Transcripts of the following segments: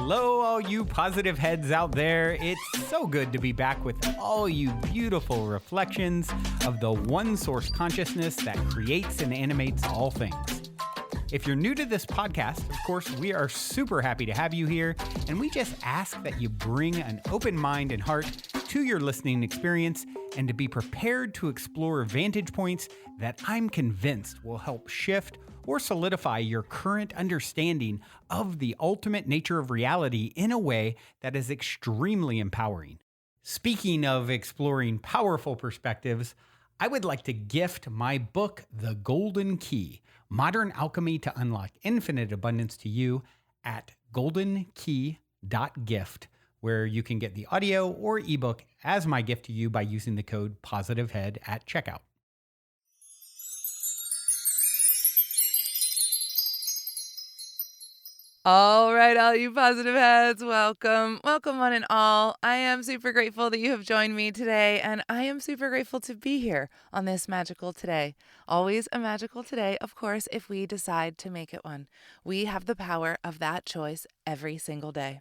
Hello, all you positive heads out there. It's so good to be back with all you beautiful reflections of the one source consciousness that creates and animates all things. If you're new to this podcast, of course, we are super happy to have you here, and we just ask that you bring an open mind and heart to your listening experience and to be prepared to explore vantage points that I'm convinced will help shift or solidify your current understanding of the ultimate nature of reality in a way that is extremely empowering. Speaking of exploring powerful perspectives, I would like to gift my book, The Golden Key, Modern Alchemy to Unlock Infinite Abundance to you at goldenkey.gift, where you can get the audio or ebook as my gift to you by using the code POSITIVEHEAD at checkout. All right, all you positive heads, welcome. Welcome one and all. I am super grateful that you have joined me today, and I am super grateful to be here on this magical today. Always a magical today, of course, if we decide to make it one. We have the power of that choice every single day.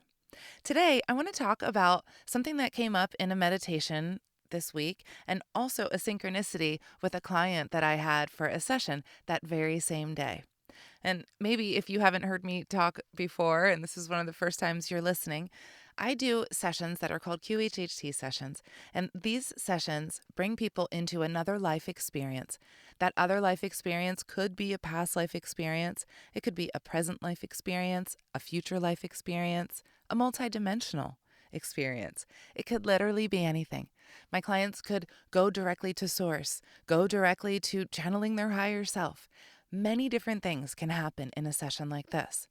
Today, I want to talk about something that came up in a meditation this week, and also a synchronicity with a client that I had for a session that very same day. And maybe if you haven't heard me talk before, and this is one of the first times you're listening, I do sessions that are called QHHT sessions. And these sessions bring people into another life experience. That other life experience could be a past life experience. It could be a present life experience, a future life experience, a multidimensional experience. It could literally be anything. My clients could go directly to source, go directly to channeling their higher self. Many different things can happen in a session like this.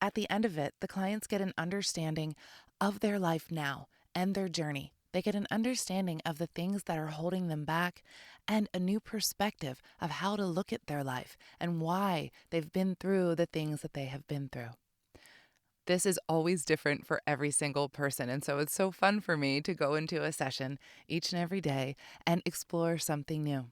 At the end of it, the clients get an understanding of their life now and their journey. They get an understanding of the things that are holding them back and a new perspective of how to look at their life and why they've been through the things that they have been through. This is always different for every single person, and so it's so fun for me to go into a session each and every day and explore something new.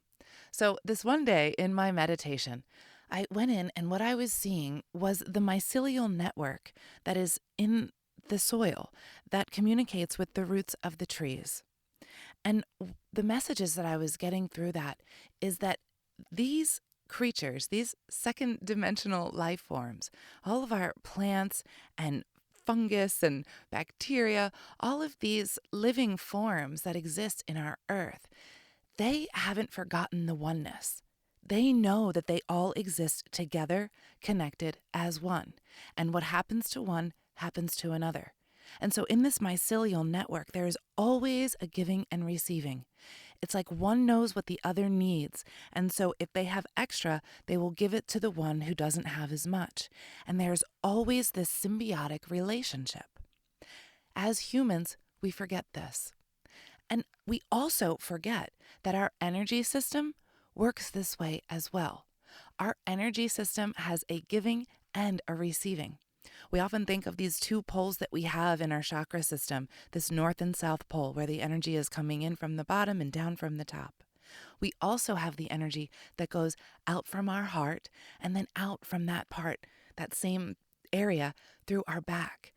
So this one day in my meditation, I went in and what I was seeing was the mycelial network that is in the soil that communicates with the roots of the trees. And the messages that I was getting through that is that these creatures, these second dimensional life forms, all of our plants and fungus and bacteria, all of these living forms that exist in our earth, they haven't forgotten the oneness. They know that they all exist together, connected as one. And what happens to one happens to another. And so in this mycelial network, there is always a giving and receiving. It's like one knows what the other needs. And so if they have extra, they will give it to the one who doesn't have as much. And there's always this symbiotic relationship. As humans, we forget this. And we also forget that our energy system works this way as well. Our energy system has a giving and a receiving. We often think of these two poles that we have in our chakra system, this north and south pole, where the energy is coming in from the bottom and down from the top. We also have the energy that goes out from our heart and then out from that part, that same area, through our back.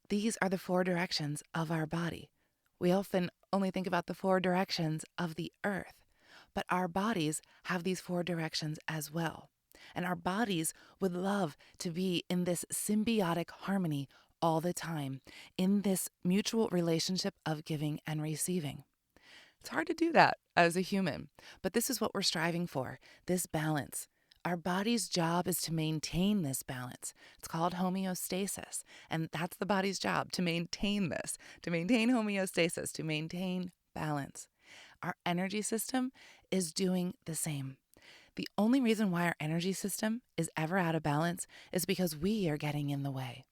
These are the four directions of our body. We often only think about the four directions of the earth, but our bodies have these four directions as well. And our bodies would love to be in this symbiotic harmony all the time, in this mutual relationship of giving and receiving. It's hard to do that as a human, but this is what we're striving for, this balance. Our body's job is to maintain this balance. It's called homeostasis, and that's the body's job, to maintain this, to maintain homeostasis, to maintain balance. Our energy system is doing the same. The only reason why our energy system is ever out of balance is because we are getting in the way.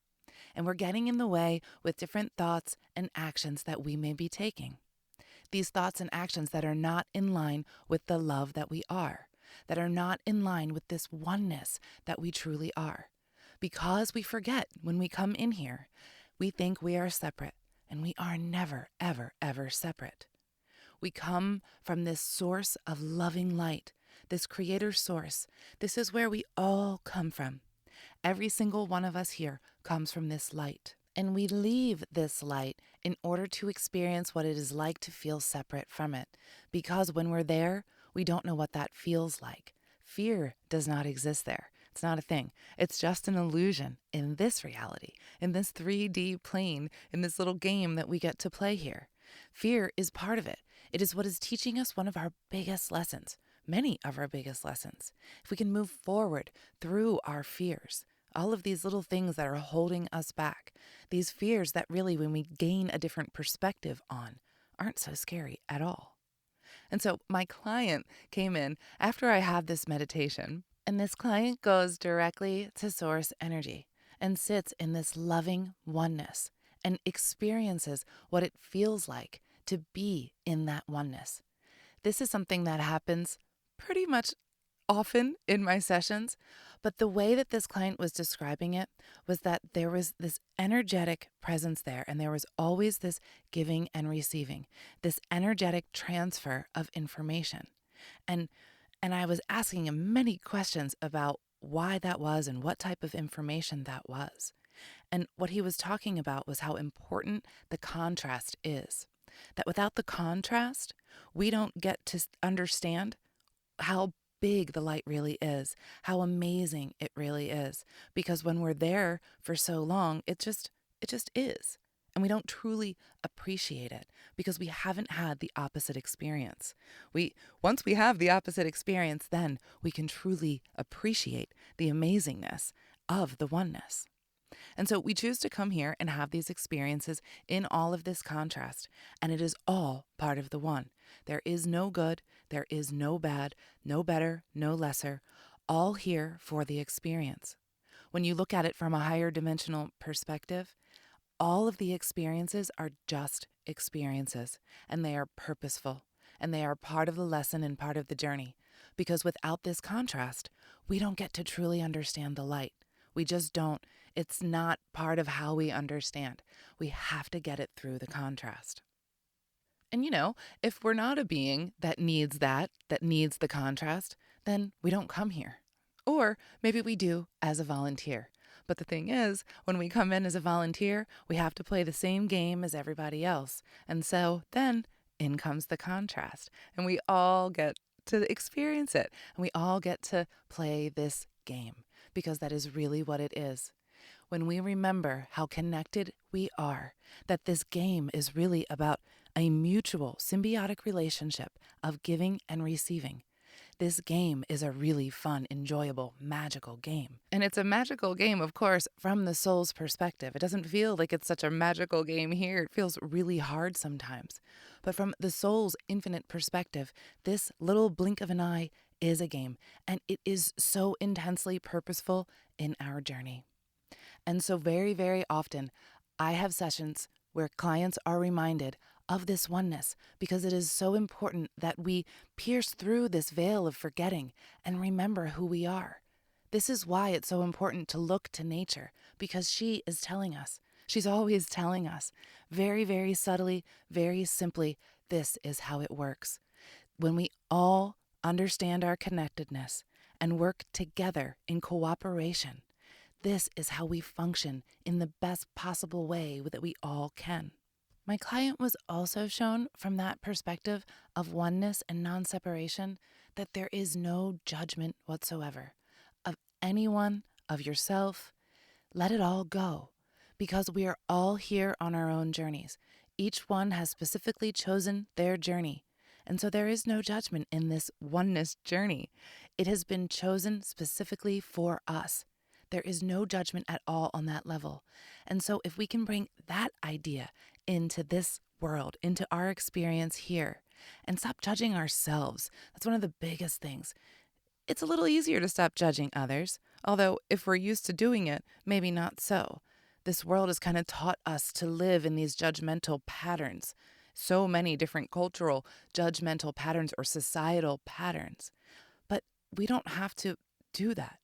And we're getting in the way with different thoughts and actions that we may be taking. These thoughts and actions that are not in line with the love that we are, that are not in line with this oneness that we truly are. Because we forget when we come in here, we think we are separate, and we are never, ever, ever separate. We come from this source of loving light, this creator source. This is where we all come from. Every single one of us here comes from this light. And we leave this light in order to experience what it is like to feel separate from it. Because when we're there, we don't know what that feels like. Fear does not exist there. It's not a thing. It's just an illusion in this reality, in this 3D plane, in this little game that we get to play here. Fear is part of it. It is what is teaching us one of our biggest lessons, many of our biggest lessons. If we can move forward through our fears, all of these little things that are holding us back, these fears that really, when we gain a different perspective on, aren't so scary at all. And so my client came in after I had this meditation, and this client goes directly to source energy and sits in this loving oneness and experiences what it feels like to be in that oneness. This is something that happens pretty much often in my sessions, but the way that this client was describing it was that there was this energetic presence there, and there was always this giving and receiving, this energetic transfer of information. And I was asking him many questions about why that was and what type of information that was. And what he was talking about was how important the contrast is. That without the contrast, we don't get to understand how big the light really is, how amazing it really is. Because when we're there for so long, it just is. And we don't truly appreciate it because we haven't had the opposite experience. Once we have the opposite experience, then we can truly appreciate the amazingness of the oneness. And so we choose to come here and have these experiences in all of this contrast, and it is all part of the one. There is no good, there is no bad, no better, no lesser, all here for the experience. When you look at it from a higher dimensional perspective, all of the experiences are just experiences, and they are purposeful, and they are part of the lesson and part of the journey. Because without this contrast, we don't get to truly understand the light. We just don't. It's not part of how we understand. We have to get it through the contrast. And if we're not a being that needs that needs the contrast, then we don't come here. Or maybe we do as a volunteer. But the thing is, when we come in as a volunteer, we have to play the same game as everybody else. And so then in comes the contrast. And we all get to experience it. And we all get to play this game because that is really what it is. When we remember how connected we are, that this game is really about a mutual symbiotic relationship of giving and receiving. This game is a really fun, enjoyable, magical game. And it's a magical game, of course, from the soul's perspective. It doesn't feel like it's such a magical game here. It feels really hard sometimes. But from the soul's infinite perspective, this little blink of an eye is a game, and it is so intensely purposeful in our journey. And so very, very often, I have sessions where clients are reminded of this oneness because it is so important that we pierce through this veil of forgetting and remember who we are. This is why it's so important to look to nature, because she is telling us. She's always telling us very, very subtly, very simply, this is how it works. When we all understand our connectedness and work together in cooperation, this is how we function in the best possible way that we all can. My client was also shown from that perspective of oneness and non-separation that there is no judgment whatsoever of anyone, of yourself. Let it all go, because we are all here on our own journeys. Each one has specifically chosen their journey, and so there is no judgment in this oneness journey. It has been chosen specifically for us. There is no judgment at all on that level. And so if we can bring that idea into this world, into our experience here, and stop judging ourselves, that's one of the biggest things. It's a little easier to stop judging others, although if we're used to doing it, maybe not so. This world has kind of taught us to live in these judgmental patterns, so many different cultural judgmental patterns or societal patterns. But we don't have to do that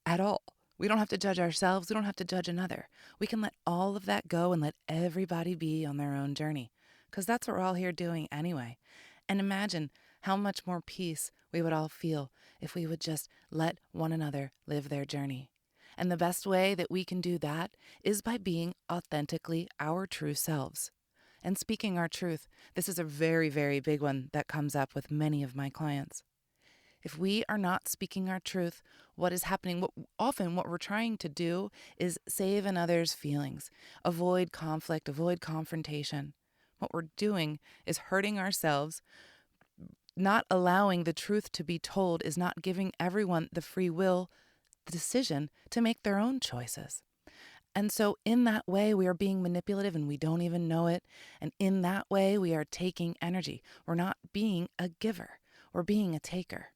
at all. We don't have to judge ourselves. We don't have to judge another. We can let all of that go and let everybody be on their own journey, because that's what we're all here doing anyway. And imagine how much more peace we would all feel if we would just let one another live their journey. And the best way that we can do that is by being authentically our true selves and speaking our truth. This is a very, very big one that comes up with many of my clients. If we are not speaking our truth, what is happening, what we're trying to do is save another's feelings, avoid conflict, avoid confrontation. What we're doing is hurting ourselves. Not allowing the truth to be told is not giving everyone the free will, the decision to make their own choices. And so in that way, we are being manipulative and we don't even know it. And in that way, we are taking energy. We're not being a giver. We're being a taker.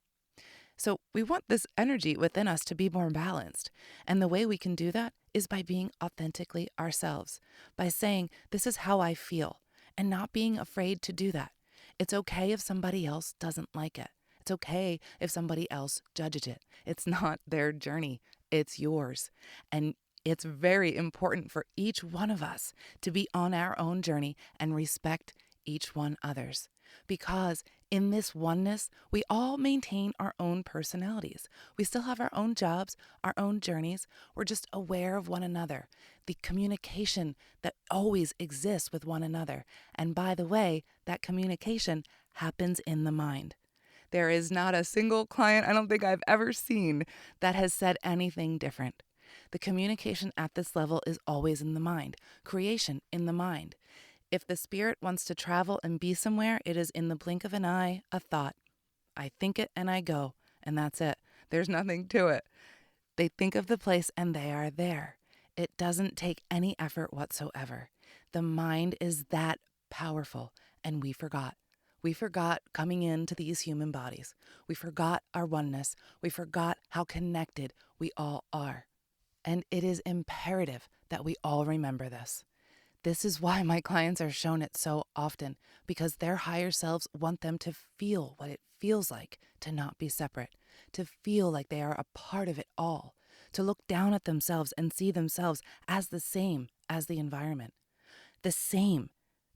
So we want this energy within us to be more balanced. And the way we can do that is by being authentically ourselves, by saying, this is how I feel, and not being afraid to do that. It's okay if somebody else doesn't like it. It's okay if somebody else judges it. It's not their journey. It's yours. And it's very important for each one of us to be on our own journey and respect each one others. Because in this oneness, we all maintain our own personalities. We still have our own jobs, our own journeys. We're just aware of one another, the communication that always exists with one another. And by the way, that communication happens in the mind. There is not a single client I don't think I've ever seen that has said anything different. The communication at this level is always in the mind, creation in the mind. If the spirit wants to travel and be somewhere, it is in the blink of an eye, a thought. I think it and I go, and that's it. There's nothing to it. They think of the place and they are there. It doesn't take any effort whatsoever. The mind is that powerful, and we forgot. We forgot coming into these human bodies. We forgot our oneness. We forgot how connected we all are. And it is imperative that we all remember this. This is why my clients are shown it so often, because their higher selves want them to feel what it feels like to not be separate, to feel like they are a part of it all, to look down at themselves and see themselves as the same as the environment. The same.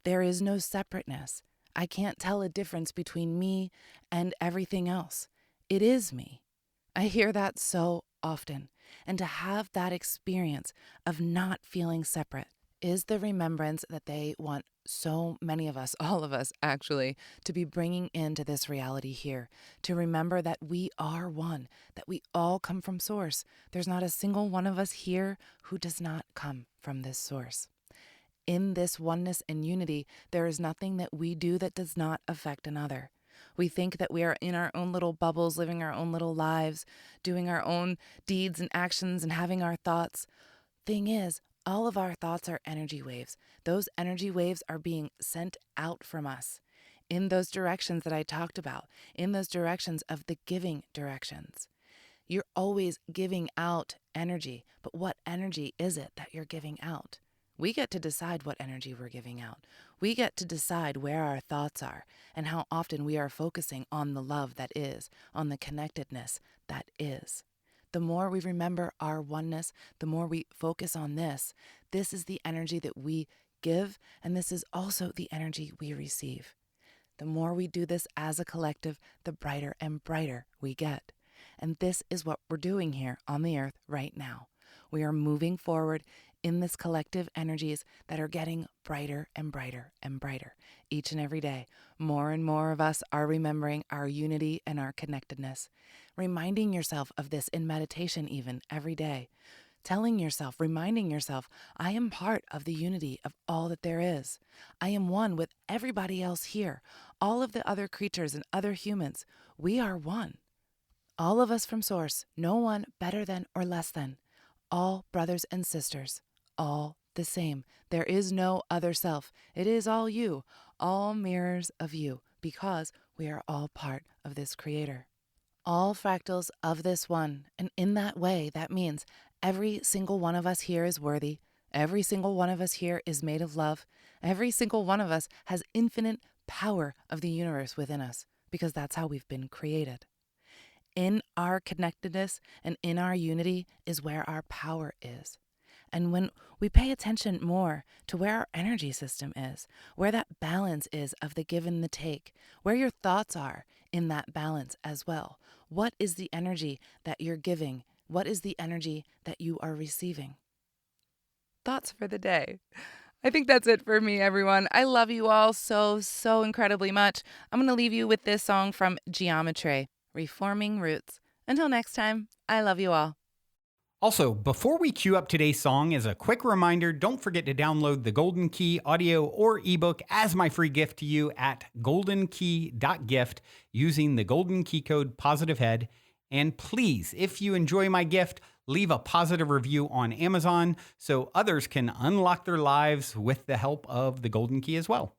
There is no separateness. I can't tell a difference between me and everything else. It is me. I hear that so often. And to have that experience of not feeling separate is the remembrance that they want so many of us, all of us actually, to be bringing into this reality here, to remember that we are one, that we all come from source. There's not a single one of us here who does not come from this source. In this oneness and unity, there is nothing that we do that does not affect another. We think that we are in our own little bubbles, living our own little lives, doing our own deeds and actions and having our thoughts. Thing is, all of our thoughts are energy waves. Those energy waves are being sent out from us in those directions that I talked about, in those directions of the giving directions. You're always giving out energy, but what energy is it that you're giving out? We get to decide what energy we're giving out. We get to decide where our thoughts are and how often we are focusing on the love that is, on the connectedness that is. The more we remember our oneness, the more we focus on this. This is the energy that we give, and this is also the energy we receive. The more we do this as a collective, the brighter and brighter we get. And this is what we're doing here on the earth right now. We are moving forward in this collective energies that are getting brighter and brighter and brighter each and every day. More and more of us are remembering our unity and our connectedness, reminding yourself of this in meditation even every day, telling yourself, reminding yourself, I am part of the unity of all that there is. I am one with everybody else here, all of the other creatures and other humans. We are one. All of us from source, no one better than or less than. All brothers and sisters, all the same. There is no other self. It is all you, all mirrors of you, because we are all part of this creator. All fractals of this one. And in that way, that means every single one of us here is worthy. Every single one of us here is made of love. Every single one of us has infinite power of the universe within us, because that's how we've been created. In our connectedness and in our unity is where our power is. And when we pay attention more to where our energy system is, where that balance is of the give and the take, where your thoughts are in that balance as well, what is the energy that you're giving What is the energy that you are receiving? Thoughts for the day. I think that's it for me, everyone. I love you all so incredibly much. I'm going to leave you with this song from Geometry, Reforming Roots. Until next time, I love you all. Also, before we cue up today's song, as a quick reminder, don't forget to download the Golden Key audio or ebook as my free gift to you at goldenkey.gift using the Golden Key code POSITIVEHEAD. And please, if you enjoy my gift, leave a positive review on Amazon so others can unlock their lives with the help of the Golden Key as well.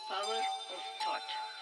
Power of thought.